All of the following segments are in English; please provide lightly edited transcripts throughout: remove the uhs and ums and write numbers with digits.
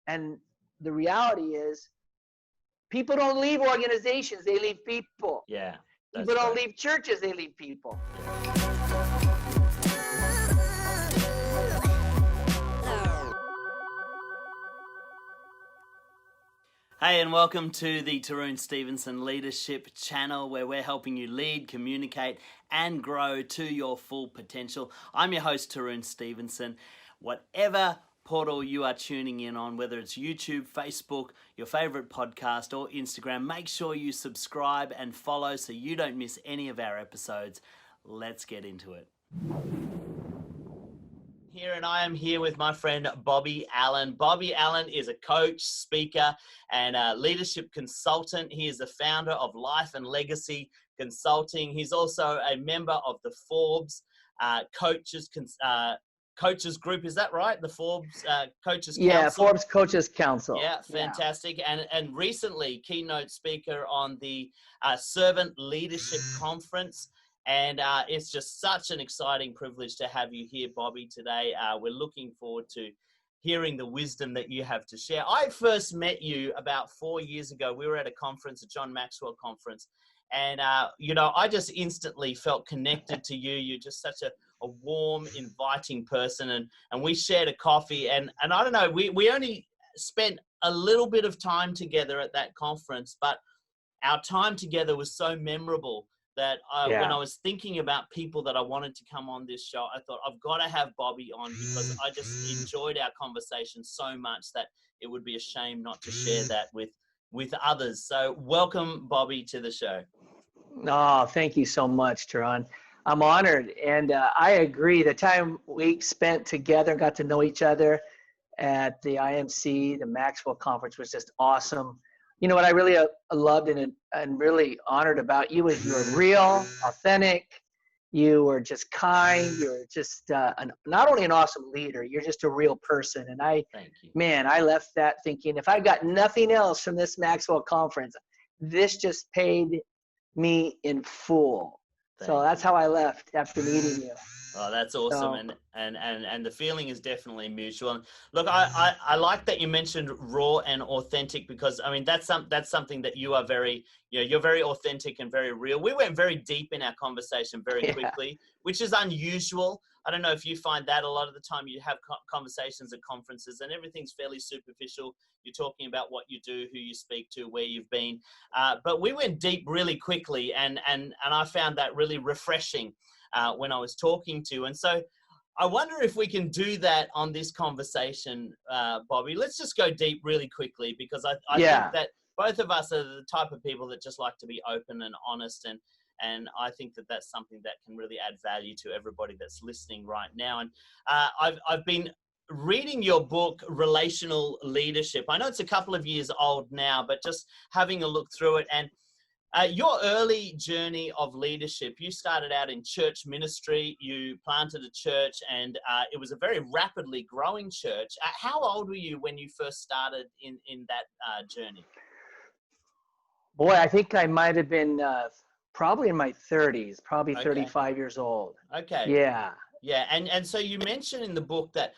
And the reality is people don't leave organizations, they leave people. Yeah. People don't leave churches, they leave people. Hey, and welcome to the Tarun Stevenson Leadership Channel, where we're helping you lead, communicate, and grow to your full potential. I'm your host, Tarun Stevenson. Whatever portal you are tuning in on, whether it's YouTube, Facebook, your favorite podcast, or Instagram, make sure you subscribe and follow so you don't miss any of our episodes. Let's get into it. Here, and I am here with my friend Bobby Allen. Bobby Allen is a coach, speaker, and a leadership consultant. He is the founder of Life and Legacy Consulting. He's also a member of the Forbes Coaches Group. Is that right? The Forbes Coaches Council? Yeah, Forbes Coaches Council. Yeah, fantastic. Yeah. And recently, keynote speaker on the Servant Leadership Conference. And it's just such an exciting privilege to have you here, Bobby, today. We're looking forward to hearing the wisdom that you have to share. I first met you about 4 years ago. We were at a conference, a John Maxwell conference. And, I just instantly felt connected to you. You're just such a warm, inviting person. And we shared a coffee. And I don't know, we only spent a little bit of time together at that conference, but our time together was so memorable that when I was thinking about people that I wanted to come on this show, I thought, I've got to have Bobby on because I just enjoyed our conversation so much that it would be a shame not to share that with others. So welcome, Bobby, to the show. Oh, thank you so much, Tarun. I'm honored. And I agree. The time we spent together and got to know each other at the IMC, the Maxwell Conference, was just awesome. You know what I really loved and really honored about you is you were real, authentic. You were just kind. You were just not only an awesome leader, you're just a real person. And Thank you. Man, I left that thinking, if I got nothing else from this Maxwell Conference, this just paid me in full. So that's how I left after meeting you. Oh, that's awesome. And the feeling is definitely mutual. Look, I like that you mentioned raw and authentic because, I mean, that's something that you are you're very authentic and very real. We went very deep in our conversation very quickly, which is unusual. I don't know if you find that a lot of the time you have conversations at conferences and everything's fairly superficial. You're talking about what you do, who you speak to, where you've been. But we went deep really quickly and I found that really refreshing when I was talking to you. And so I wonder if we can do that on this conversation, Bobby. Let's just go deep really quickly because I think that both of us are the type of people that just like to be open and honest. And I think that that's something that can really add value to everybody that's listening right now. And I've been reading your book, Relational Leadership. I know it's a couple of years old now, but just having a look through it and your early journey of leadership, you started out in church ministry, you planted a church, and it was a very rapidly growing church. How old were you when you first started in that journey? Boy, I think I might have been probably in my 30s, probably 35 years old. Okay. Yeah. Yeah, and so you mentioned in the book that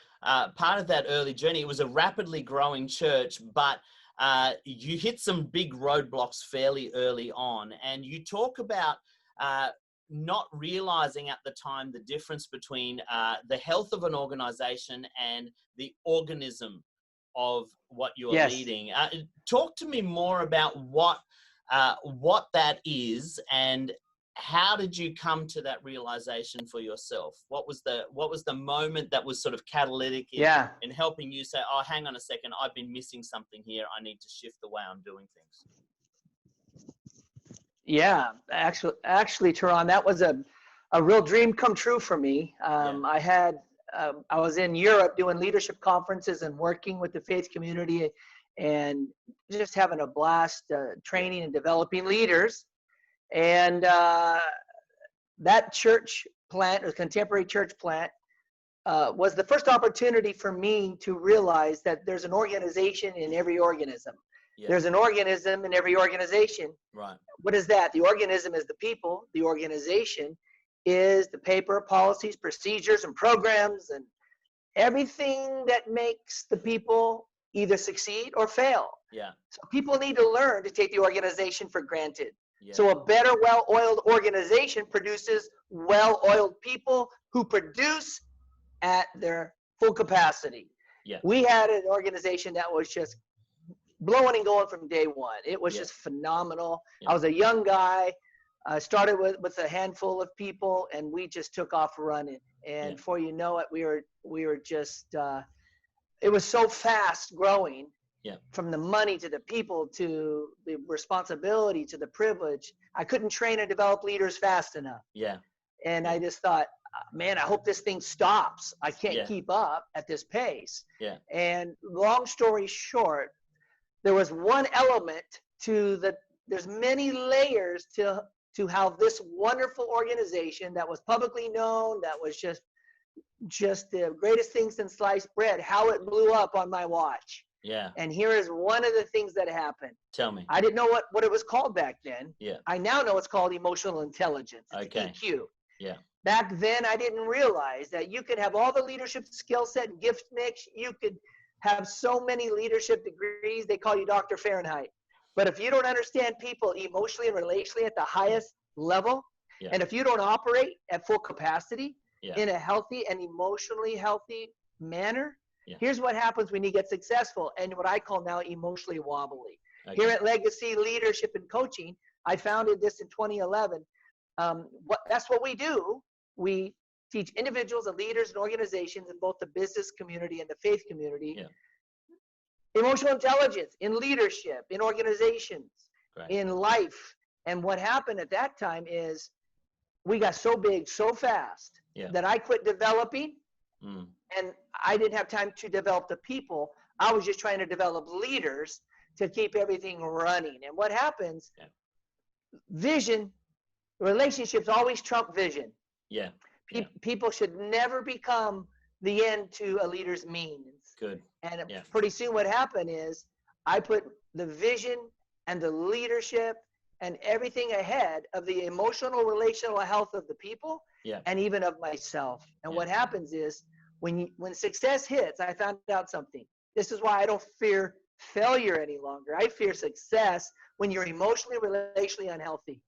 part of that early journey, it was a rapidly growing church, but you hit some big roadblocks fairly early on, and you talk about not realizing at the time the difference between the health of an organization and the organism of what you're leading. Talk to me more about what that is and how did you come to that realization for yourself? What was the moment that was sort of catalytic in helping you say, oh, hang on a second, I've been missing something here. I need to shift the way I'm doing things. Yeah, actually, Tarun, that was a real dream come true for me. I was in Europe doing leadership conferences and working with the faith community and just having a blast training and developing leaders. And that church plant, or contemporary church plant, was the first opportunity for me to realize that there's an organization in every organism. Yeah. There's an organism in every organization. Right. What is that? The organism is the people. The organization is the paper, policies, procedures, and programs, and everything that makes the people either succeed or fail. Yeah. So people need to learn to take the organization for granted. Yeah. So a better, well-oiled organization produces well-oiled people who produce at their full capacity. Yeah. We had an organization that was just blowing and going from day one. It was just phenomenal. I was a young guy. I started with a handful of people, and we just took off running. And before you know it, we were just it was so fast growing. From the money to the people to the responsibility to the privilege. I couldn't train and develop leaders fast enough. And I just thought, man, I hope this thing stops. I can't keep up at this pace. And long story short, there was one element to there's many layers to how this wonderful organization that was publicly known, that was just the greatest thing since sliced bread, how it blew up on my watch. And here is one of the things that happened. Tell me. I didn't know what it was called back then. Yeah. I now know it's called emotional intelligence. It's EQ. Back then, I didn't realize that you could have all the leadership skill set and gift mix. You could have so many leadership degrees. They call you Dr. Fahrenheit. But if you don't understand people emotionally and relationally at the highest level, and if you don't operate at full capacity in a healthy and emotionally healthy manner, here's what happens when you get successful and what I call now emotionally wobbly. Here at Legacy Leadership and Coaching, I founded this in 2011. That's what we do. We teach individuals and leaders and organizations in both the business community and the faith community emotional intelligence in leadership, in organizations, in life. And what happened at that time is we got so big so fast that I quit developing. And I didn't have time to develop the people. I was just trying to develop leaders to keep everything running. And what happens, vision, relationships always trump vision. People should never become the end to a leader's means. And pretty soon what happened is I put the vision and the leadership and everything ahead of the emotional, relational health of the people and even of myself. And what happens is when success hits, I found out something. This is why I don't fear failure any longer. I fear success when you're emotionally, relationally unhealthy.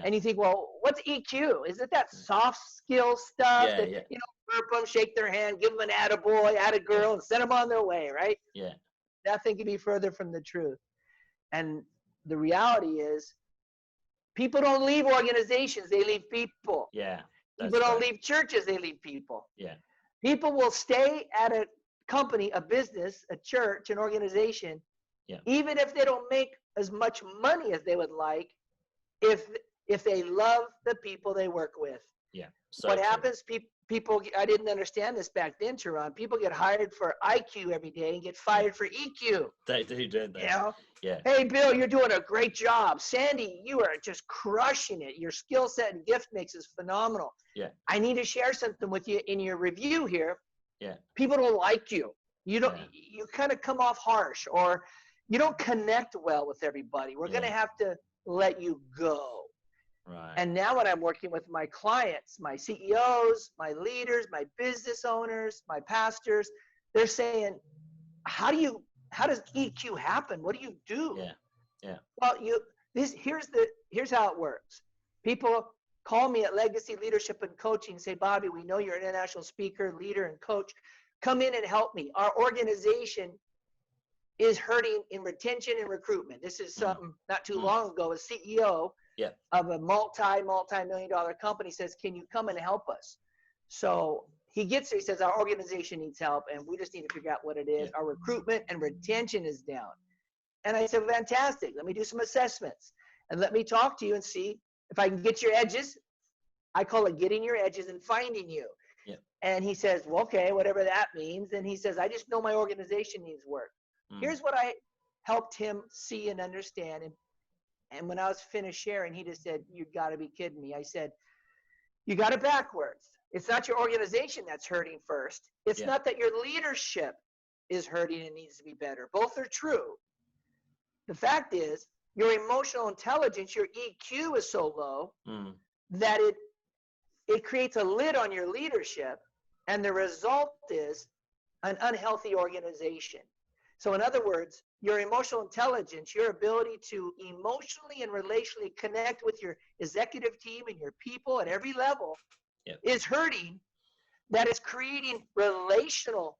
And you think, well, what's EQ? Is it that soft skill stuff that, you know, burp them, shake their hand, give them an attaboy, attagirl, and send them on their way, right? Nothing can be further from the truth. And the reality is people don't leave organizations, they leave people. People don't leave churches, they leave people. People will stay at a company, a business, a church, an organization, even if they don't make as much money as they would like, if they love the people they work with. What happens, people, I didn't understand this back then, Tarun. People get hired for IQ every day and get fired for EQ. They do, don't they? You know? Hey, Bill, you're doing a great job. Sandy, you are just crushing it. Your skill set and gift mix is phenomenal. I need to share something with you in your review here. People don't like you. You don't. You kind of come off harsh, or you don't connect well with everybody. We're going to have to let you go. And now when I'm working with my clients, my CEOs, my leaders, my business owners, my pastors, they're saying, how does EQ happen? What do you do? Well, here's how it works. People call me at Legacy Leadership and Coaching and say, Bobby, we know you're an international speaker, leader, and coach. Come in and help me. Our organization is hurting in retention and recruitment. This is something not too long ago, a CEO of a multi-million-dollar company says, can you come and help us? So he gets there, he says, our organization needs help, and we just need to figure out what it is. Our recruitment and retention is down. And I said, fantastic. Let me do some assessments, and let me talk to you and see if I can get your edges. I call it getting your edges and finding you. And he says, well, okay, whatever that means. And he says, I just know my organization needs work. Here's what I helped him see and understand. And when I was finished sharing, he just said, you got to be kidding me. I said, you got it backwards. It's not your organization that's hurting first. It's not that your leadership is hurting and needs to be better. Both are true. The fact is, your emotional intelligence, your EQ is so low that it creates a lid on your leadership, and the result is an unhealthy organization. So in other words, your emotional intelligence, your ability to emotionally and relationally connect with your executive team and your people at every level is hurting, that is creating relational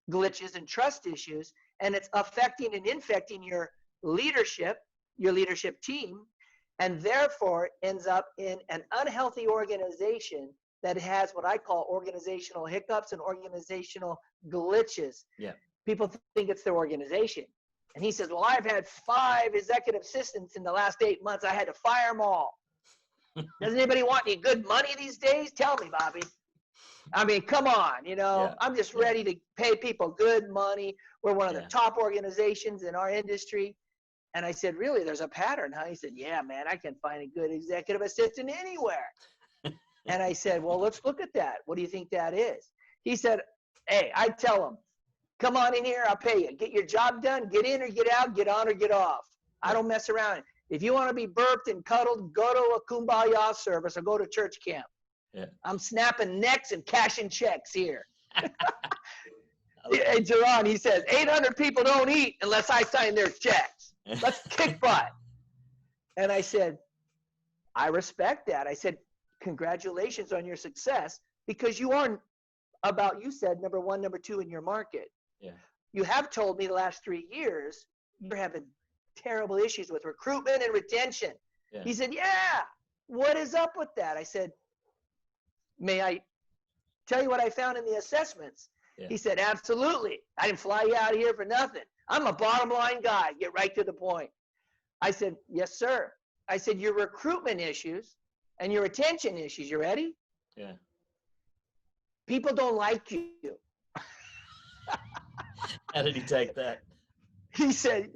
glitches and trust issues, and it's affecting and infecting your leadership team, and therefore ends up in an unhealthy organization that has what I call organizational hiccups and organizational glitches. Yeah. People think it's their organization. And he says, well, I've had 5 executive assistants in the last 8 months. I had to fire them all. Does anybody want any good money these days? Tell me, Bobby. I mean, come on, you know, I'm just ready to pay people good money. We're one of the top organizations in our industry. And I said, really, there's a pattern, huh? He said, yeah, man, I can find a good executive assistant anywhere. And I said, well, let's look at that. What do you think that is? He said, hey, I tell them, come on in here, I'll pay you. Get your job done, get in or get out, get on or get off. I don't mess around. If you want to be burped and cuddled, go to a kumbaya service or go to church camp. Yeah. I'm snapping necks and cashing checks here. Hey, Tarun, he says, 800 people don't eat unless I sign their checks. Let's kick butt. And I said, I respect that. I said, congratulations on your success, because you are about, you said, number 1, number 2 in your market. Yeah. You have told me the last 3 years you're having terrible issues with recruitment and retention. Yeah. He said, yeah, what is up with that? I said, may I tell you what I found in the assessments? Yeah. He said, absolutely. I didn't fly you out here for nothing. I'm a bottom line guy. Get right to the point. I said, yes, sir. I said, your recruitment issues and your retention issues, you ready? Yeah. People don't like you. How did he take that? He said,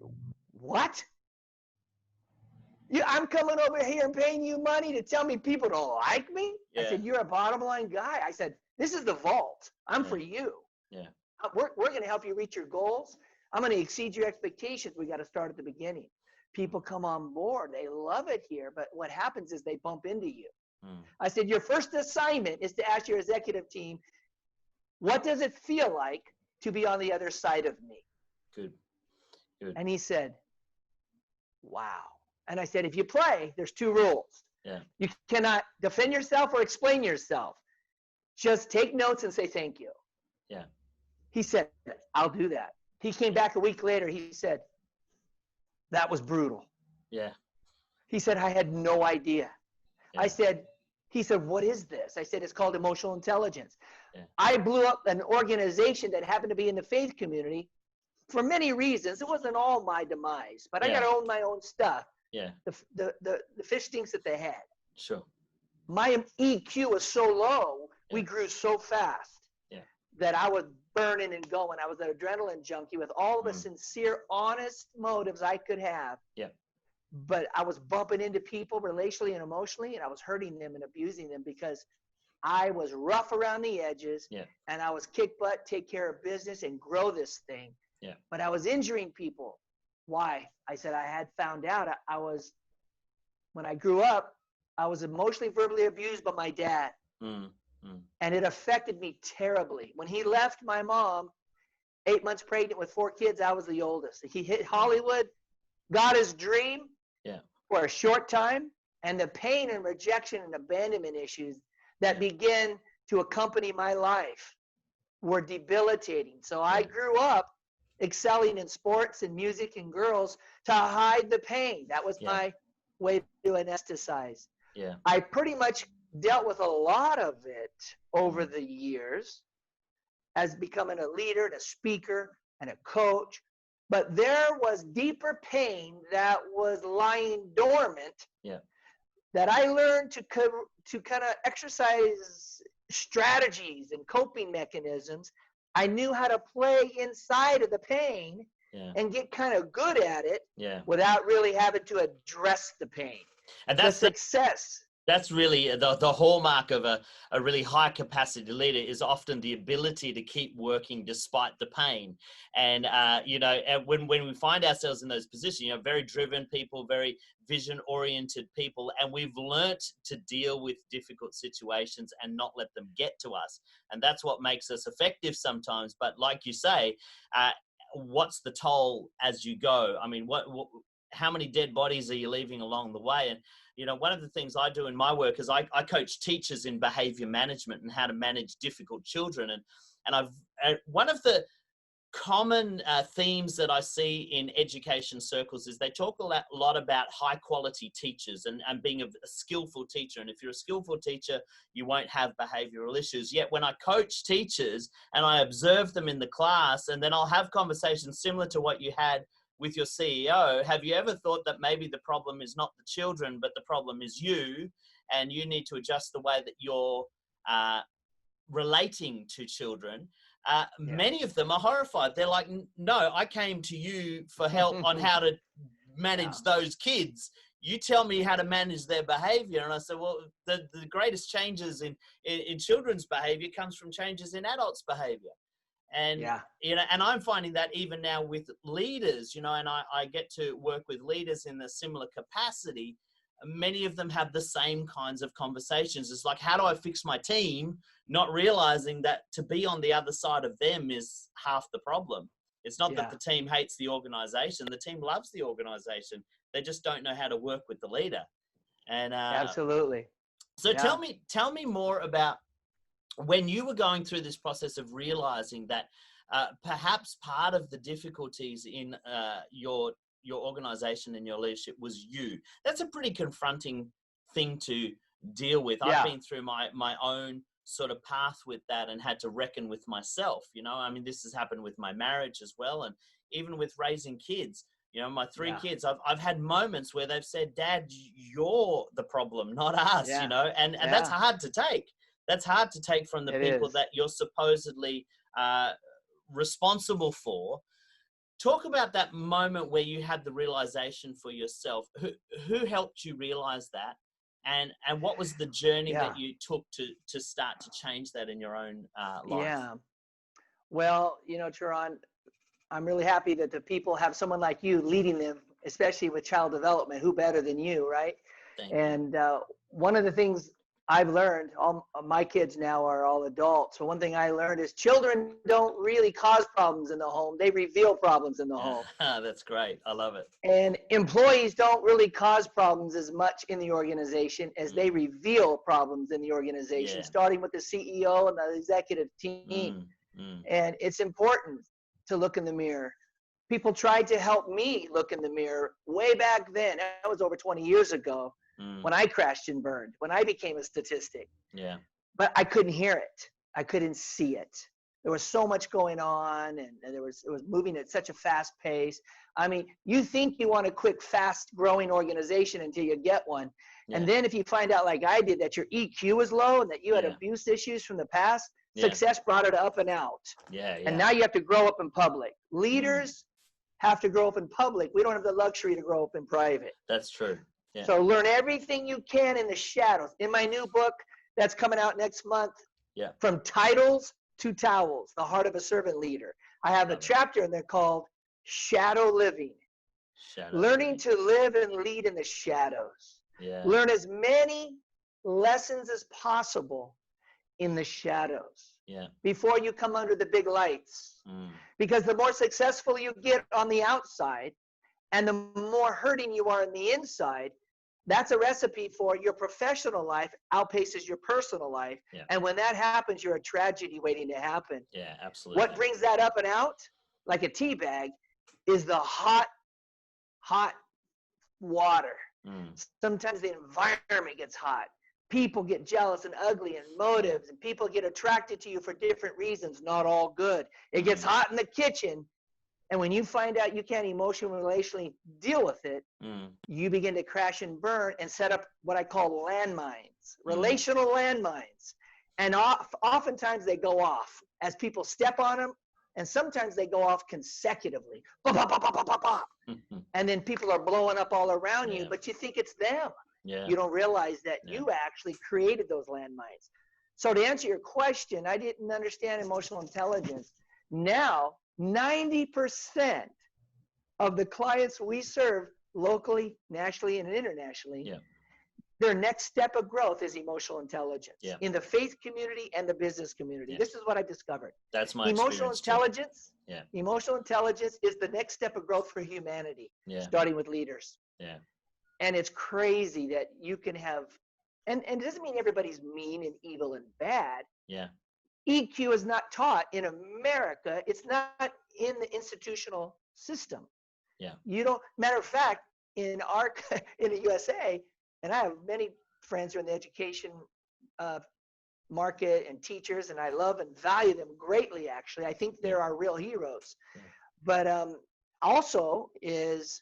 what? I'm coming over here and paying you money to tell me people don't like me? Yeah. I said, you're a bottom line guy. I said, this is the vault. I'm for you. Yeah. We're going to help you reach your goals. I'm going to exceed your expectations. We got to start at the beginning. People come on board. They love it here. But what happens is they bump into you. I said, your first assignment is to ask your executive team, what does it feel like to be on the other side of me? Good. And he said, wow. And I said, if you play, there's 2 rules. Yeah. You cannot defend yourself or explain yourself. Just take notes and say thank you. Yeah. He said, I'll do that. He came back a week later. He said, that was brutal. Yeah. He said, I had no idea. Yeah. He said, what is this? I said, it's called emotional intelligence. Yeah. I blew up an organization that happened to be in the faith community for many reasons. It wasn't all my demise, but I got to own my own stuff. Yeah. The fish stinks that they had. Sure. My EQ was so low, we grew so fast that I was burning and going. I was an adrenaline junkie with all the sincere, honest motives I could have. Yeah. But I was bumping into people relationally and emotionally, and I was hurting them and abusing them because I was rough around the edges, and I was kick butt, take care of business, and grow this thing. Yeah. But I was injuring people. Why? I said I had found out when I grew up, I was emotionally, verbally abused by my dad. And it affected me terribly. When he left my mom, 8 months pregnant with 4 kids, I was the oldest. He hit Hollywood, got his dream for a short time, and the pain and rejection and abandonment issues that began to accompany my life were debilitating. So I grew up excelling in sports and music and girls to hide the pain. That was my way to anesthetize. Yeah. I pretty much dealt with a lot of it over the years as becoming a leader and a speaker and a coach. But there was deeper pain that was lying dormant that I learned to kind of exercise strategies and coping mechanisms. I knew how to play inside of the pain and get kind of good at it without really having to address the pain. And that's the success. That's really the hallmark of a really high capacity leader is often the ability to keep working despite the pain. And, when we find ourselves in those positions, very driven people, very vision oriented people, and we've learnt to deal with difficult situations and not let them get to us. And that's what makes us effective sometimes. But like you say, what's the toll as you go? I mean, how many dead bodies are you leaving along the way? And, you know, one of the things I do in my work is I coach teachers in behavior management and how to manage difficult children. And one of the common themes that I see in education circles is they talk a lot about high quality teachers and being a skillful teacher. And if you're a skillful teacher, you won't have behavioral issues. Yet when I coach teachers and I observe them in the class, and then I'll have conversations similar to what you had with your CEO, have you ever thought that maybe the problem is not the children, but the problem is you, and you need to adjust the way that you're relating to children? Many of them are horrified. They're like, no, I came to you for help on how to manage those kids. You tell me how to manage their behavior. And I said, well, the greatest changes in children's behavior comes from changes in adults' behavior. And, you know, and I'm finding that even now with leaders, you know, and I get to work with leaders in a similar capacity. Many of them have the same kinds of conversations. It's like, how do I fix my team? Not realizing that to be on the other side of them is half the problem. It's not that the team hates the organization. The team loves the organization. They just don't know how to work with the leader. And absolutely. So tell me more about when you were going through this process of realizing that perhaps part of the difficulties in your organization and your leadership was you. That's a pretty confronting thing to deal with. I've been through my own sort of path with that and had to reckon with myself. You know, I mean, this has happened with my marriage as well, and even with raising kids. You know, my 3 kids, I've had moments where they've said, Dad, you're the problem, not us, you know, and that's hard to take. That's hard to take from the people that you're supposedly responsible for. Talk about that moment where you had the realization for yourself. Who helped you realize that? And what was the journey that you took to start to change that in your own life? Yeah. Well, you know, Tarun, I'm really happy that the people have someone like you leading them, especially with child development. Who better than you, right? Thank you. And one of the things I've learned, all my kids now are all adults. So one thing I learned is children don't really cause problems in the home. They reveal problems in the home. That's great. I love it. And employees don't really cause problems as much in the organization as they reveal problems in the organization, starting with the CEO and the executive team. And it's important to look in the mirror. People tried to help me look in the mirror way back then. That was over 20 years ago. When I crashed and burned, when I became a statistic. Yeah. But I couldn't hear it. I couldn't see it. There was so much going on, and it was moving at such a fast pace. I mean, you think you want a quick, fast-growing organization until you get one. And then if you find out, like I did, that your EQ was low and that you had abuse issues from the past, success brought it up and out. And now you have to grow up in public. Leaders have to grow up in public. We don't have the luxury to grow up in private. That's true. Yeah. So learn everything you can in the shadows. In my new book that's coming out next month, From Titles to Towels, The Heart of a Servant Leader, I have a chapter in there called Shadow Living. Learning to live and lead in the shadows. Learn as many lessons as possible in the shadows before you come under the big lights. Because the more successful you get on the outside, and the more hurting you are on the inside, that's a recipe for your professional life outpaces your personal life. And when that happens, you're a tragedy waiting to happen. Yeah, absolutely. What brings that up and out, like a tea bag, is the hot water. Sometimes the environment gets hot. People get jealous and ugly and motives, and people get attracted to you for different reasons, not all good. It gets hot in the kitchen. And when you find out you can't emotionally, relationally deal with it, you begin to crash and burn and set up what I call landmines, relational landmines. And oftentimes they go off as people step on them, and sometimes they go off consecutively. Bah, bah, bah, bah, bah, bah, bah. And then people are blowing up all around you, but you think it's them. You don't realize that you actually created those landmines. So to answer your question, I didn't understand emotional intelligence. Now, 90% of the clients we serve locally, nationally, and internationally their next step of growth is emotional intelligence Yeah. in the faith community and the business community. Yeah. This is what I've discovered. That's my Emotional experience too. intelligence. Yeah. Emotional intelligence is the next step of growth for humanity, Yeah. starting with leaders. Yeah. And it's crazy that you can have, and it doesn't mean everybody's mean and evil and bad. Yeah. EQ is not taught in America. It's not in the institutional system. Yeah. You don't, matter of fact, in the USA, and I have many friends who are in the education market and teachers, and I love and value them greatly, actually. I think they're our real heroes. Yeah. But also is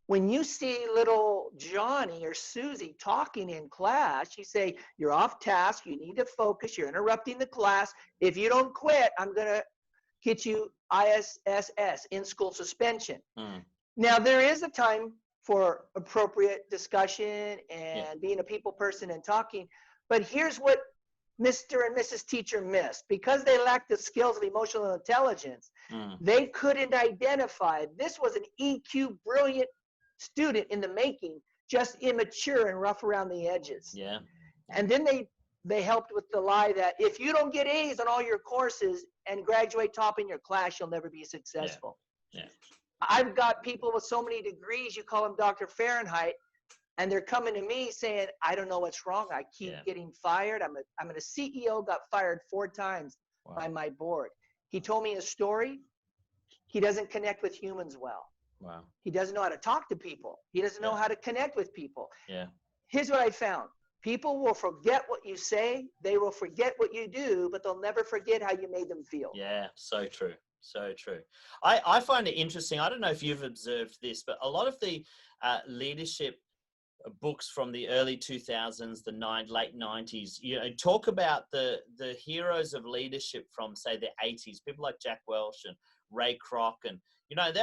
when you see little Johnny or Susie talking in class, you say, you're off task, you need to focus, you're interrupting the class. If you don't quit, I'm going to hit you ISSS, in-school suspension. Now, there is a time for appropriate discussion and being a people person and talking, but here's what Mr. and Mrs. Teacher missed. Because they lacked the skills of emotional intelligence, they couldn't identify. This was an EQ brilliant student in the making, just immature and rough around the edges. Yeah. And then they helped with the lie that if you don't get A's on all your courses and graduate top in your class, you'll never be successful. Yeah. I've got people with so many degrees, you call them Dr. Fahrenheit, and they're coming to me saying, I don't know what's wrong. I keep getting fired. I'm a CEO, got fired 4 times by my board. He told me a story. He doesn't connect with humans well. Wow. He doesn't know how to talk to people. He doesn't know how to connect with people. Yeah. Here's what I found. People will forget what you say. They will forget what you do, but they'll never forget how you made them feel. Yeah, so true. So true. I find it interesting. I don't know if you've observed this, but a lot of the leadership books from the early 2000s, the late 90s, talk about the heroes of leadership from, say, the 80s, people like Jack Welch and Ray Kroc, and I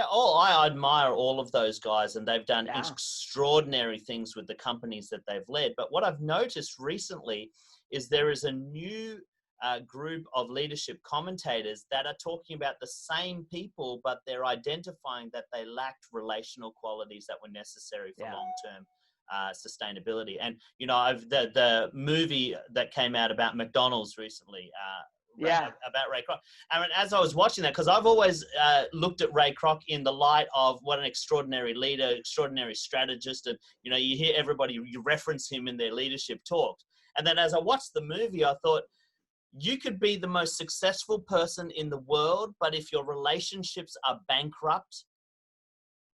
admire all of those guys, and they've done extraordinary things with the companies that they've led. But what I've noticed recently is there is a new group of leadership commentators that are talking about the same people, but they're identifying that they lacked relational qualities that were necessary for long-term sustainability. And the movie that came out about McDonald's recently, about Ray Kroc. I mean, as I was watching that, because I've always looked at Ray Kroc in the light of what an extraordinary leader, extraordinary strategist, and you hear everybody, you reference him in their leadership talks. And then as I watched the movie, I thought, you could be the most successful person in the world, but if your relationships are bankrupt,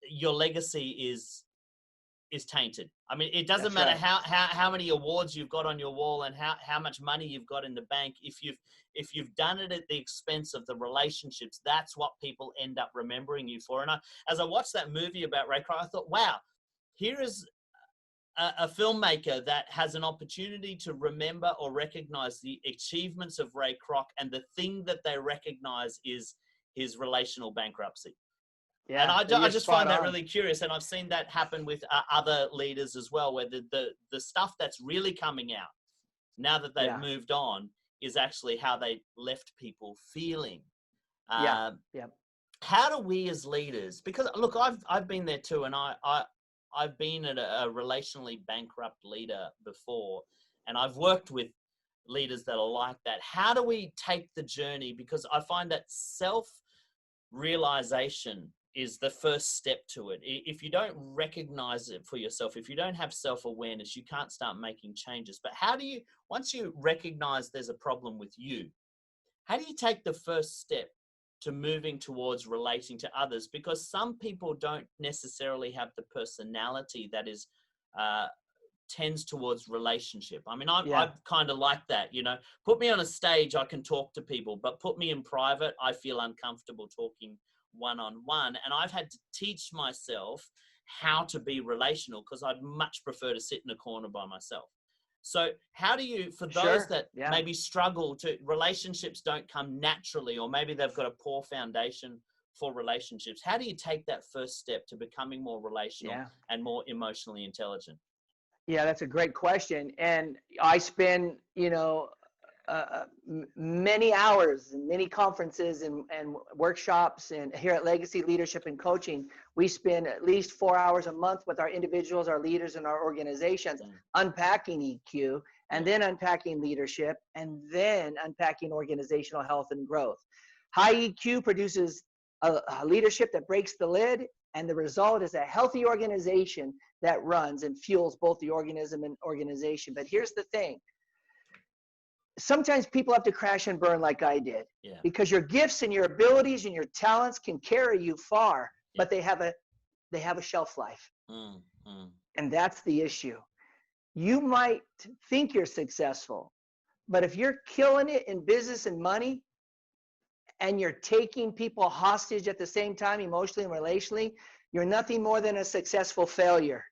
your legacy is tainted. I mean, it doesn't matter how many awards you've got on your wall and how much money you've got in the bank. If you've done it at the expense of the relationships, that's what people end up remembering you for. And as I watched that movie about Ray Kroc, I thought, wow, here is a filmmaker that has an opportunity to remember or recognize the achievements of Ray Kroc, and the thing that they recognize is his relational bankruptcy. Yeah, and I just find that really curious, and I've seen that happen with other leaders as well, where the stuff that's really coming out now that they've moved on is actually how they left people feeling. How do we as leaders? Because look, I've been there too, and I've been a relationally bankrupt leader before, and I've worked with leaders that are like that. How do we take the journey? Because I find that self-realization is the first step to it. If you don't recognize it for yourself, if you don't have self-awareness, you can't start making changes. But how do you, once you recognize there's a problem with you, how do you take the first step to moving towards relating to others? Because some people don't necessarily have the personality that is tends towards relationship. I mean, I'm kind of like that, put me on a stage, I can talk to people, but put me in private, I feel uncomfortable talking one-on-one. And I've had to teach myself how to be relational, because I'd much prefer to sit in a corner by myself. So how do you, for those that maybe struggle to, relationships don't come naturally, or maybe they've got a poor foundation for relationships, how do you take that first step to becoming more relational and more emotionally intelligent? Yeah, that's a great question. And I spend, many hours and many conferences and workshops, and here at Legacy Leadership and Coaching, we spend at least 4 hours a month with our individuals, our leaders, and our organizations unpacking EQ, and then unpacking leadership, and then unpacking organizational health and growth. High EQ produces a leadership that breaks the lid, and the result is a healthy organization that runs and fuels both the organism and organization. But here's the thing. Sometimes people have to crash and burn like I did, because your gifts and your abilities and your talents can carry you far, but they have a shelf life. And that's the issue. You might think you're successful, but if you're killing it in business and money, and you're taking people hostage at the same time, emotionally and relationally, you're nothing more than a successful failure.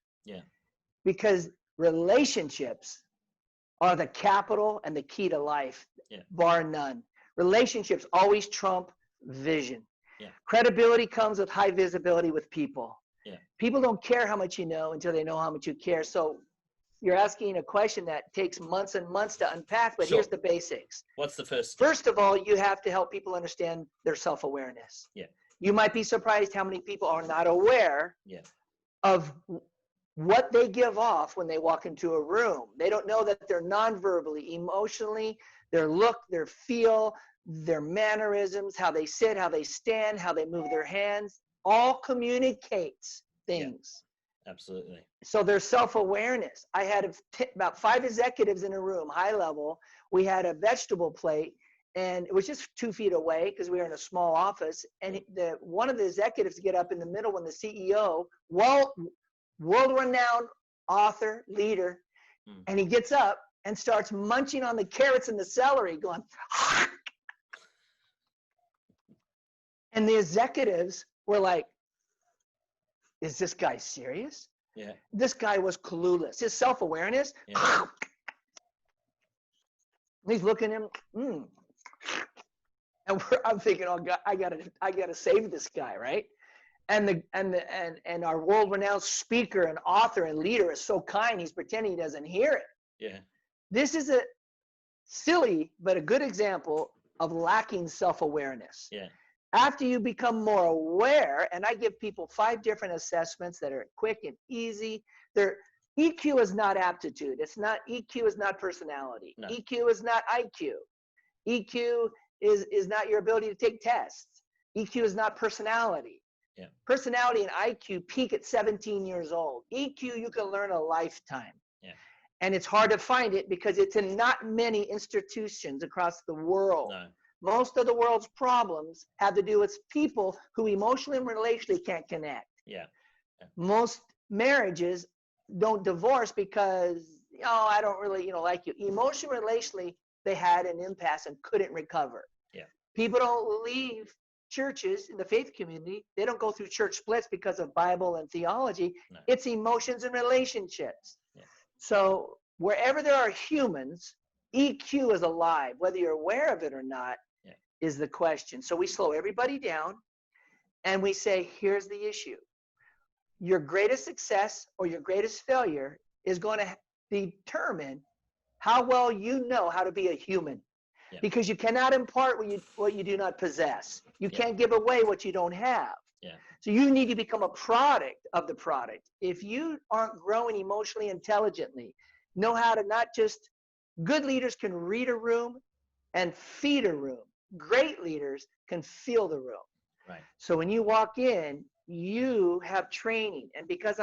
Because relationships are the capital and the key to life, bar none. Relationships always trump vision. Credibility comes with high visibility with people. People don't care how much you know until they know how much you care. So you're asking a question that takes months and months to unpack, but here's the basics. What's the first? First of all, you have to help people understand their self-awareness. You might be surprised how many people are not aware of what they give off when they walk into a room. They don't know that they're non-verbally, emotionally, their look, their feel, their mannerisms, how they sit, how they stand, how they move their hands, all communicates things. Absolutely. So there's self-awareness. I had about 5 executives in a room, high level. We had a vegetable plate, and it was just 2 feet away because we were in a small office. And one of the executives get up in the middle when the CEO, world-renowned author, leader, and he gets up and starts munching on the carrots and the celery, going, and the executives were like, is this guy serious? This guy was clueless. His self-awareness, he's looking at him, and I'm thinking, oh God, I gotta save this guy, right? And our world-renowned speaker and author and leader is so kind, he's pretending he doesn't hear it. This is a silly but a good example of lacking self-awareness. After you become more aware, and I give people 5 different assessments that are quick and easy. EQ is not aptitude. EQ is not personality. No. EQ is not IQ. EQ is not your ability to take tests. EQ is not personality. Personality and IQ peak at 17 years old. EQ you can learn a lifetime. And it's hard to find it because it's in not many institutions across the world. No. Most of the world's problems have to do with people who emotionally and relationally can't connect. Most marriages don't divorce because, I don't really, like you. Emotionally, relationally, they had an impasse and couldn't recover. People don't leave churches in the faith community. They don't go through church splits because of Bible and theology. No. It's emotions and relationships. So wherever there are humans, EQ is alive, whether you're aware of it or not. Is the question. So we slow everybody down and we say, here's the issue. Your greatest success or your greatest failure is going to determine how well you know how to be a human. Because you cannot impart what you do not possess. You can't give away what you don't have. So you need to become a product of the product. If you aren't growing emotionally intelligently, know how to not just, good leaders can read a room and feed a room. Great leaders can feel the room. So when you walk in, you have training. And because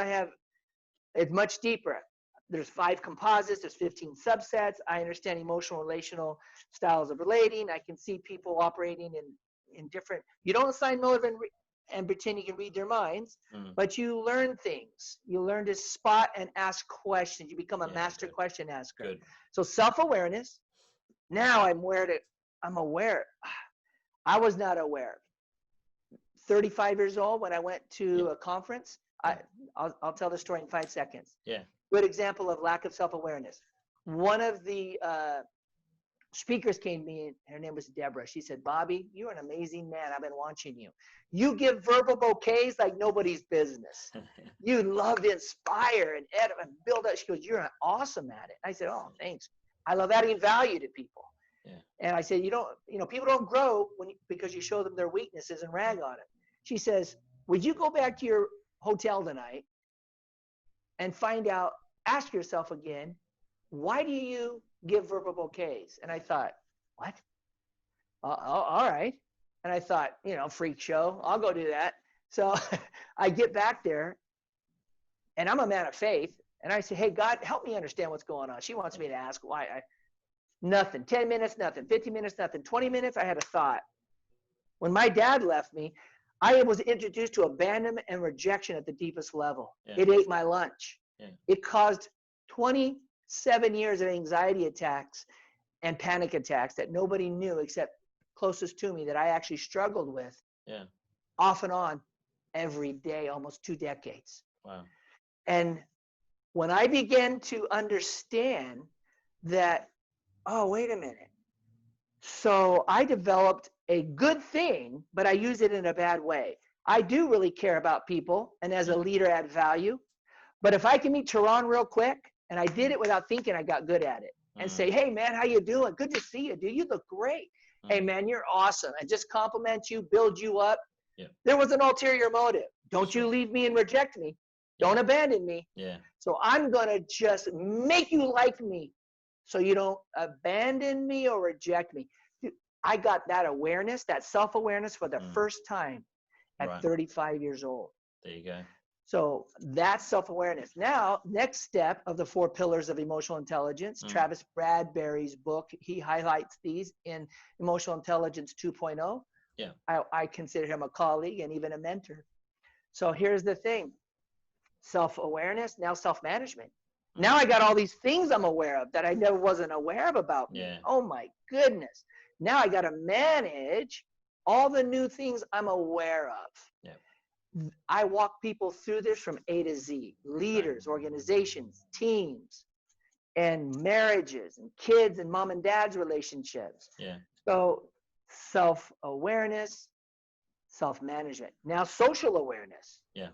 it's much deeper. There's 5 composites, there's 15 subsets. I understand emotional, relational styles of relating. I can see people operating in different, you don't assign motive and pretend you can read their minds, but you learn things. You learn to spot and ask questions. You become a master question asker. So self-awareness. Now I'm aware. I was not aware. 35 years old when I went to a conference. I'll tell the story in 5 seconds. Good example of lack of self-awareness. One of the speakers came to me, and her name was Deborah. She said, Bobby, you're an amazing man. I've been watching you. You give verbal bouquets like nobody's business. You love to inspire and build up. She goes, you're awesome at it. I said, oh, thanks. I love adding value to people. Yeah. And I said, people don't grow because you show them their weaknesses and rag on it. She says, would you go back to your hotel tonight and ask yourself again, why do you give verbal bouquets? And I thought, what? All right. And I thought, freak show, I'll go do that. So I get back there, and I'm a man of faith. And I say, hey, God, help me understand what's going on. She wants me to ask why. Nothing. 10 minutes, nothing. 15 minutes, nothing. 20 minutes, I had a thought. When my dad left me, I was introduced to abandonment and rejection at the deepest level. Yeah. It ate my lunch. Yeah. It caused 27 years of anxiety attacks and panic attacks that nobody knew except closest to me that I actually struggled with. Yeah. Off and on every day, almost 2 decades. Wow. And when I began to understand that, oh, wait a minute. So I developed a good thing, but I use it in a bad way. I do really care about people, and as a leader add value. But if I can meet Tarun real quick, and I did it without thinking, I got good at it. And say, hey, man, how you doing? Good to see you, dude. You look great. Hey, man, you're awesome. And just compliment you, build you up. Yeah. There was an ulterior motive. Don't you leave me and reject me. Don't abandon me. Yeah. So I'm going to just make you like me so you don't abandon me or reject me. Dude, I got that awareness, that self-awareness for the first time at 35 years old. There you go. So that's self-awareness. Now, next step of the 4 pillars of emotional intelligence, Travis Bradberry's book, he highlights these in Emotional Intelligence 2.0. Yeah. I consider him a colleague and even a mentor. So here's the thing. Self-awareness, now self-management. Now I got all these things I'm aware of that I never wasn't aware of about me. Yeah. Oh my goodness. Now I got to manage all the new things I'm aware of. Yeah. I walk people through this from A to Z, leaders, organizations, teams, and marriages and kids and mom and dad's relationships. Yeah. So self-awareness, self-management. Now social awareness. Yeah.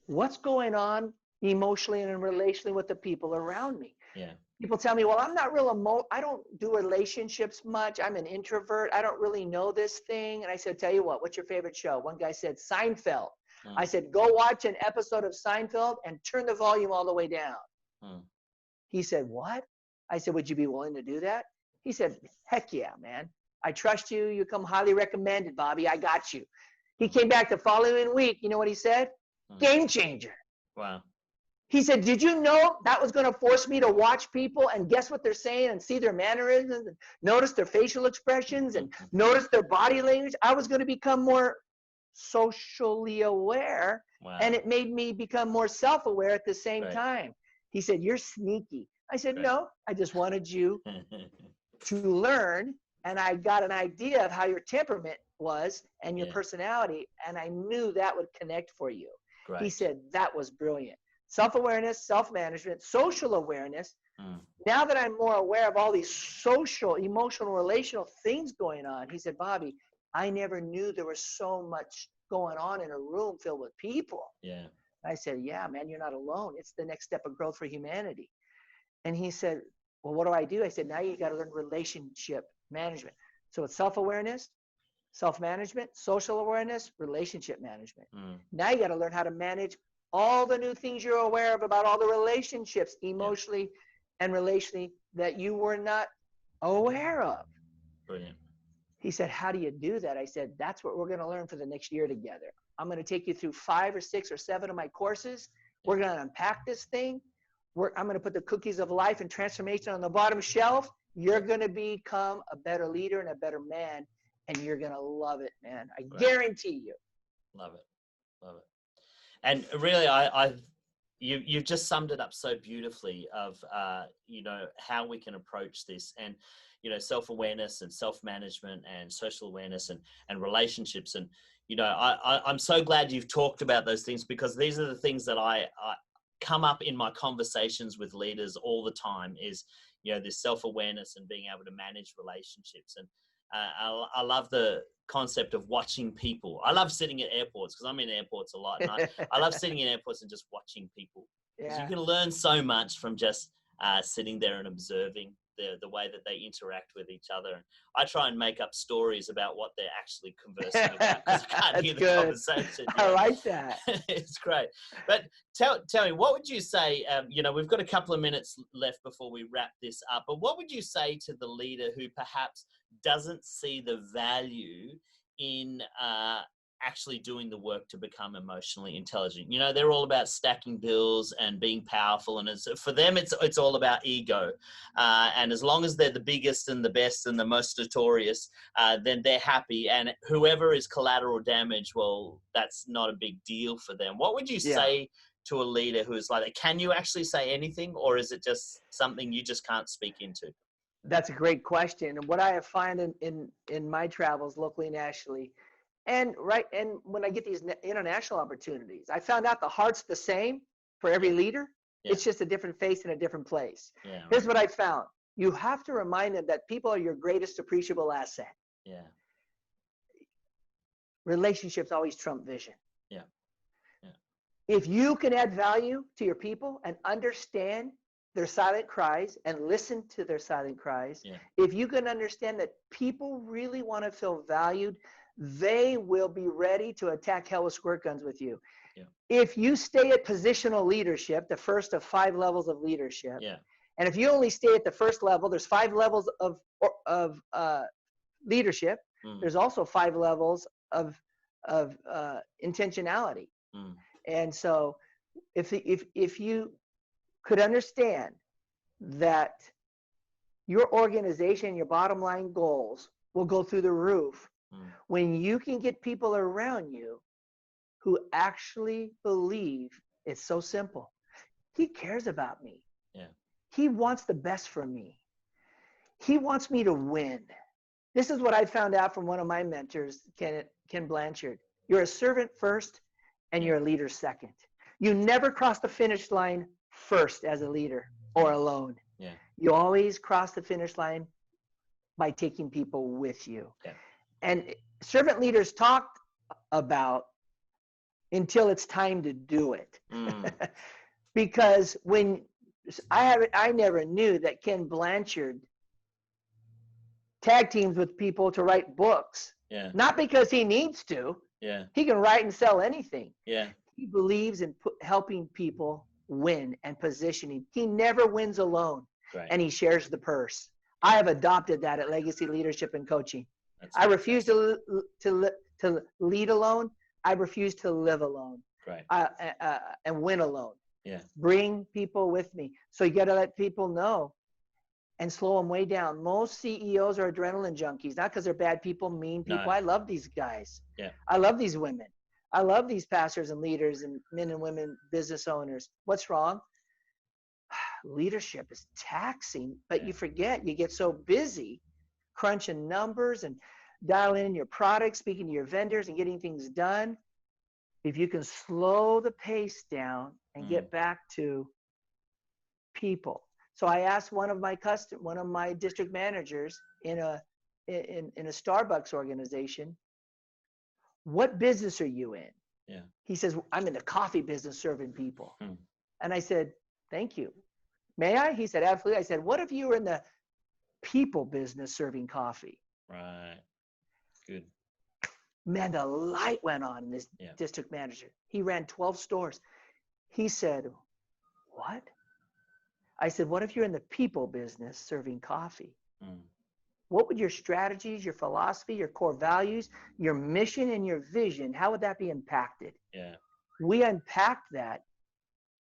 What's going on emotionally and relationally with the people around me? Yeah. People tell me, well, I'm not I don't do relationships much. I'm an introvert. I don't really know this thing. And I said, tell you what, what's your favorite show? One guy said, Seinfeld. I said, go watch an episode of Seinfeld and turn the volume all the way down. He said, what? I said, would you be willing to do that? He said, heck yeah, man. I trust you. You come highly recommended, Bobby. I got you. He came back the following week. You know what he said? Game changer. Wow. He said, did you know that was going to force me to watch people and guess what they're saying and see their mannerisms and notice their facial expressions and notice their body language? I was going to become more socially aware. Wow. And it made me become more self-aware at the same time. He said, you're sneaky. I said, no, I just wanted you to learn. And I got an idea of how your temperament was and your personality. And I knew that would connect for you. Great. He said, that was brilliant. Self-awareness, self-management, social awareness. Now that I'm more aware of all these social, emotional, relational things going on, he said, Bobby, I never knew there was so much going on in a room filled with people. Yeah. I said, yeah, man, you're not alone. It's the next step of growth for humanity. And he said, well, what do? I said, now you got to learn relationship management. So it's self-awareness, self-management, social awareness, relationship management. Now you got to learn how to manage all the new things you're aware of about all the relationships emotionally and relationally that you were not aware of. Brilliant. He said, how do you do that? I said, that's what we're going to learn for the next year together. I'm going to take you through 5 or 6 or 7 of my courses. We're going to unpack this thing. I'm going to put the cookies of life and transformation on the bottom shelf. You're going to become a better leader and a better man, and you're going to love it, man. I guarantee you. Love it. Love it. And really, you've just summed it up so beautifully of, how we can approach this and, self-awareness and self-management and social awareness and relationships. And, I'm so glad you've talked about those things because these are the things that I come up in my conversations with leaders all the time is, this self-awareness and being able to manage relationships. And I love the concept of watching people. I love sitting at airports because I'm in airports a lot. And I love sitting in airports and just watching people. Because you can learn so much from just sitting there and observing the way that they interact with each other. And I try and make up stories about what they're actually conversing about because I can't hear the conversation. I like that. It's great. But tell me, what would you say, we've got a couple of minutes left before we wrap this up, but what would you say to the leader who perhaps doesn't see the value in actually doing the work to become emotionally intelligent? They're all about stacking bills and being powerful, and for them it's all about ego, and as long as they're the biggest and the best and the most notorious, then they're happy, and whoever is collateral damage, well, that's not a big deal for them. What would you say to a leader who is like that? Can you actually say anything, or is it just something you just can't speak into? That's a great question. And what I have found in my travels locally, nationally, and when I get these international opportunities, I found out the heart's the same for every leader. Yeah. It's just a different face in a different place. Yeah, right. Here's what I found. You have to remind them that people are your greatest appreciable asset. Yeah. Relationships always trump vision. Yeah. Yeah. If you can add value to your people and understand their silent cries and listen to their silent cries, if you can understand that people really want to feel valued, they will be ready to attack hell with squirt guns with you. Yeah. If you stay at positional leadership, the first of 5 levels of leadership, and if you only stay at the first level, there's 5 levels of leadership. There's also 5 levels of intentionality. And so if you could understand that your organization, your bottom line goals will go through the roof when you can get people around you who actually believe it's so simple. He cares about me. Yeah. He wants the best for me. He wants me to win. This is what I found out from one of my mentors, Ken Blanchard. You're a servant first and you're a leader second. You never cross the finish line first as a leader or alone. Yeah. You always cross the finish line by taking people with you. Yeah. And servant leaders talk about until it's time to do it. Because when I never knew that Ken Blanchard tag teams with people to write books. Yeah. Not because he needs to. Yeah. He can write and sell anything. Yeah. He believes in helping people win and positioning. He never wins alone. Right. And he shares the purse. I have adopted that at Legacy Leadership and Coaching. I refuse to lead alone. I refuse to live alone. Right. And win alone. Yeah. Bring people with me. So you got to let people know and slow them way down. Most CEOs are adrenaline junkies, not because they're bad people, mean people. No. I love these guys. Yeah. I love these women. I love these pastors and leaders and men and women, business owners. What's wrong? Leadership is taxing, but you forget, you get so busy crunching numbers and dialing in your products, speaking to your vendors and getting things done. If you can slow the pace down and get back to people. So I asked one of my district managers in a Starbucks organization, what business are you in? Yeah. He says, I'm in the coffee business serving people. And I said, thank you. May I? He said, absolutely. I said, what if you were in the people business serving coffee? Right. Good. Man, the light went on in this district manager. He ran 12 stores. He said, what? I said, what if you're in the people business serving coffee? What would your strategies, your philosophy, your core values, your mission, and your vision, how would that be impacted? Yeah. We unpacked that.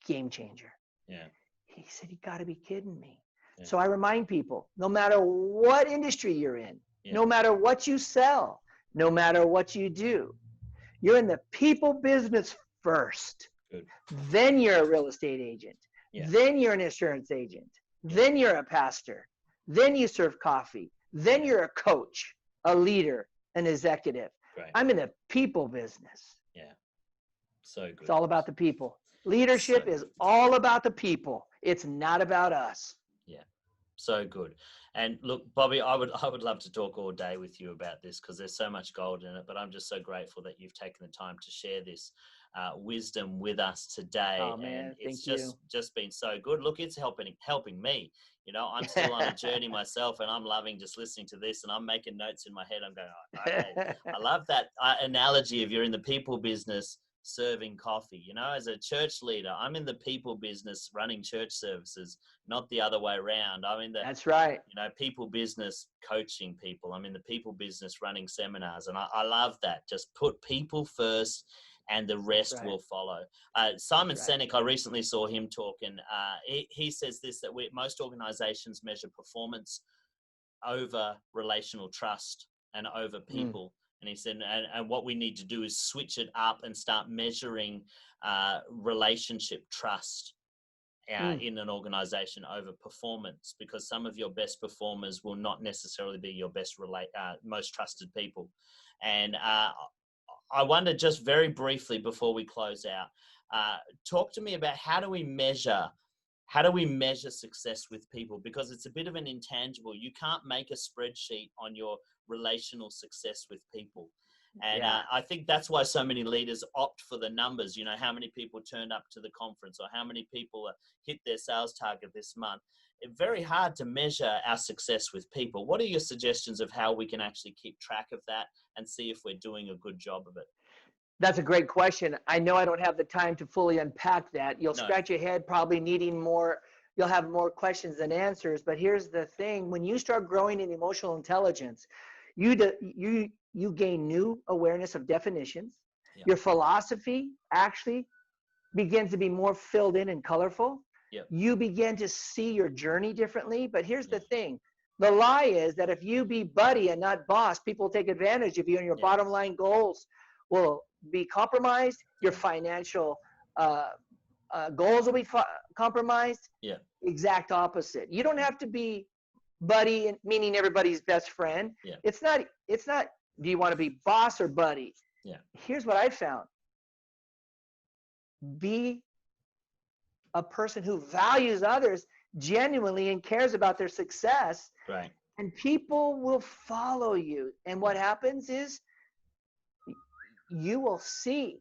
Game changer. Yeah. He said, you got to be kidding me. Yeah. So I remind people, no matter what industry you're in, no matter what you sell, no matter what you do, you're in the people business first. Good. Then you're a real estate agent. Yeah. Then you're an insurance agent. Yeah. Then you're a pastor. Then you serve coffee. Then you're a coach, a leader, an executive. Right. I'm in the people business. Yeah. So good. It's all about the people. Leadership is all about the people. It's not about us. Yeah. So good. And look, Bobby, I would love to talk all day with you about this because there's so much gold in it, but I'm just so grateful that you've taken the time to share this wisdom with us today. Oh man, And it's thank you. just been so good. Look, it's helping me. You know, I'm still on a journey myself, and I'm loving just listening to this, and I'm making notes in my head. I'm going, oh, okay. I love that analogy of you're in the people business serving coffee. You know, as a church leader, I'm in the people business running church services, not the other way around. I'm in the, That's right. you know, people business coaching people. I'm in the people business running seminars, and I love that. Just put people first, and the rest will follow. Simon Sinek, I recently saw him talking. He says this, that most organizations measure performance over relational trust and over people. And he said, and what we need to do is switch it up and start measuring relationship trust in an organization over performance, because some of your best performers will not necessarily be your best most trusted people. And I wonder, just very briefly before we close out, talk to me about how do we measure success with people? Because it's a bit of an intangible. You can't make a spreadsheet on your relational success with people. And I think that's why so many leaders opt for the numbers. You know, how many people turned up to the conference, or how many people hit their sales target this month. It's very hard to measure our success with people. What are your suggestions of how we can actually keep track of that and see if we're doing a good job of it? That's a great question. I know I don't have the time to fully unpack that. You'll scratch your head probably needing more. You'll have more questions than answers. But here's the thing. When you start growing in emotional intelligence, you gain new awareness of definitions. Yep. Your philosophy actually begins to be more filled in and colorful. Yep. You begin to see your journey differently. But here's the thing. The lie is that if you be buddy and not boss, people will take advantage of you, and your bottom line goals will be compromised. Your financial goals will be compromised. Yeah. Exact opposite. You don't have to be buddy, meaning everybody's best friend. Yeah. It's not, do you want to be boss or buddy? Yeah. Here's what I found. Be a person who values others genuinely and cares about their success. Right. And people will follow you. And what happens is you will see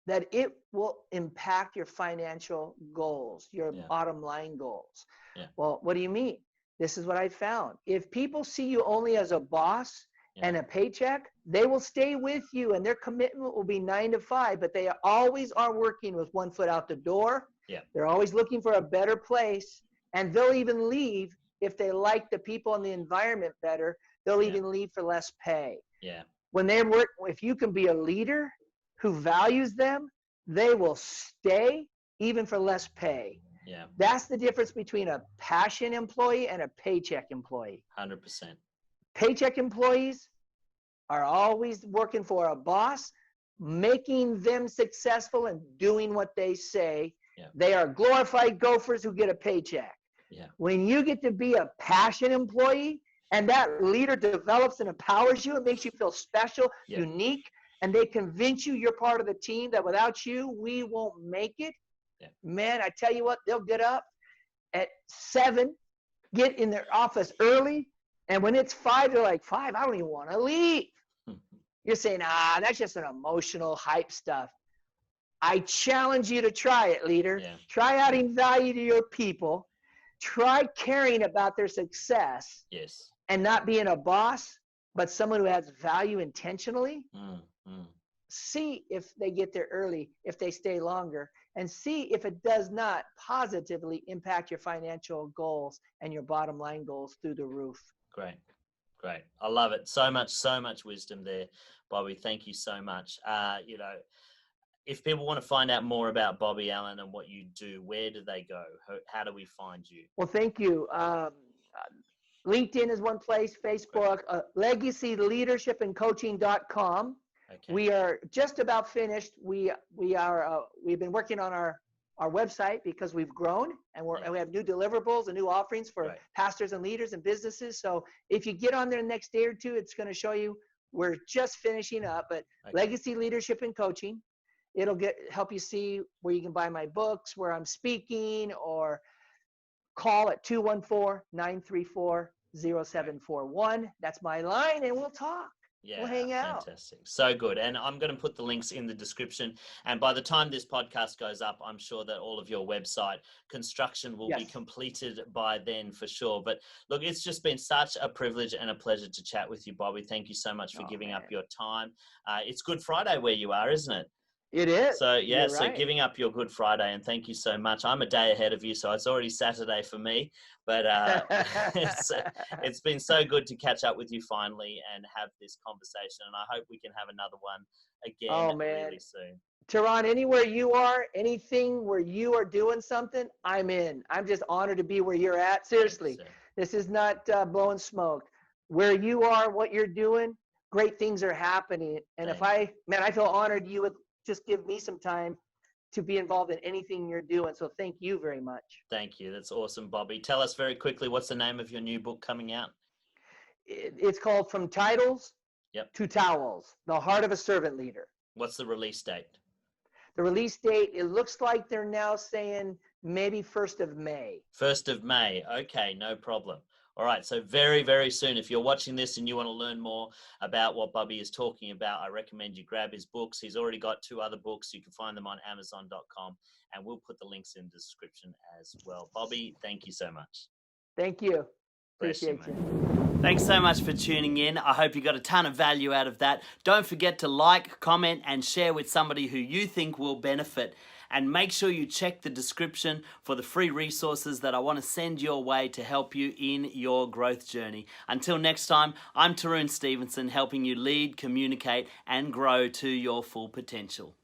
that it will impact your financial goals, your bottom line goals. Yeah. Well, what do you mean? This is what I found. If people see you only as a boss and a paycheck, they will stay with you, and their commitment will be 9 to 5, but they always are working with one foot out the door. Yeah. They're always looking for a better place, and they'll even leave if they like the people and the environment better. They'll even leave for less pay. Yeah. When they work, if you can be a leader who values them, they will stay even for less pay. Yeah. That's the difference between a passion employee and a paycheck employee. 100%. Paycheck employees are always working for a boss, making them successful and doing what they say. Yeah. They are glorified gophers who get a paycheck. Yeah. When you get to be a passion employee, and that leader develops and empowers you, it makes you feel special, unique, and they convince you you're part of the team, that without you, we won't make it. Yeah. Man, I tell you what, they'll get up at 7, get in their office early, and when it's 5, they're like, 5, I don't even want to leave. You're saying, that's just an emotional hype stuff. I challenge you to try it, leader. Yeah. Try adding value to your people. Try caring about their success. Yes. And not being a boss, but someone who adds value intentionally. See if they get there early, if they stay longer, and see if it does not positively impact your financial goals and your bottom line goals through the roof. Great. I love it. So much wisdom there, Bobby. Thank you so much. You know, if people want to find out more about Bobby Allen and what you do, where do they go? How do we find you? Well, thank you. LinkedIn is one place, Facebook, legacyleadershipandcoaching.com. Okay. We are just about finished. We've been working on our website because we've grown, and we have new deliverables and new offerings for pastors and leaders and businesses. So if you get on there the next day or two, it's going to show you. We're just finishing up, but Legacy Leadership and Coaching. It'll help you see where you can buy my books, where I'm speaking, or call at 214-934-0741. That's my line, and we'll talk. Yeah, We'll hang out. fantastic. So good. And I'm going to put the links in the description. And by the time this podcast goes up, I'm sure that all of your website construction will be Yes. completed by then for sure. But look, it's just been such a privilege and a pleasure to chat with you, Bobby. Thank you so much for giving up your time. It's Good Friday where you are, isn't it? It is. So yeah, You're so right. giving up your Good Friday, and thank you so much. I'm a day ahead of you, so it's already Saturday for me. But it's been so good to catch up with you finally and have this conversation. And I hope we can have another one again Oh man, really soon. Tehran, anywhere you are, anything where you are doing something, I'm in. I'm just honored to be where you're at. Seriously, Thanks, sir. this is not blowing smoke. Where you are, what you're doing, great things are happening. And if Thank you. I feel honored you would just give me some time to be involved in anything you're doing. So thank you very much. Thank you. That's awesome, Bobby. Tell us very quickly, what's the name of your new book coming out? It's called From Titles Yep. to Towels, The Heart of a Servant Leader. What's the release date? The release date, it looks like they're now saying maybe 1st of May. 1st of May. Okay, no problem. All right, so very, very soon, if you're watching this and you want to learn more about what Bobby is talking about, I recommend you grab his books. He's already got 2 other books. You can find them on Amazon.com, and we'll put the links in the description as well. Bobby, thank you so much. Thank you. Bless you, Appreciate you. Thanks so much for tuning in. I hope you got a ton of value out of that. Don't forget to like, comment, and share with somebody who you think will benefit. And make sure you check the description for the free resources that I want to send your way to help you in your growth journey. Until next time, I'm Tarun Stevenson, helping you lead, communicate, and grow to your full potential.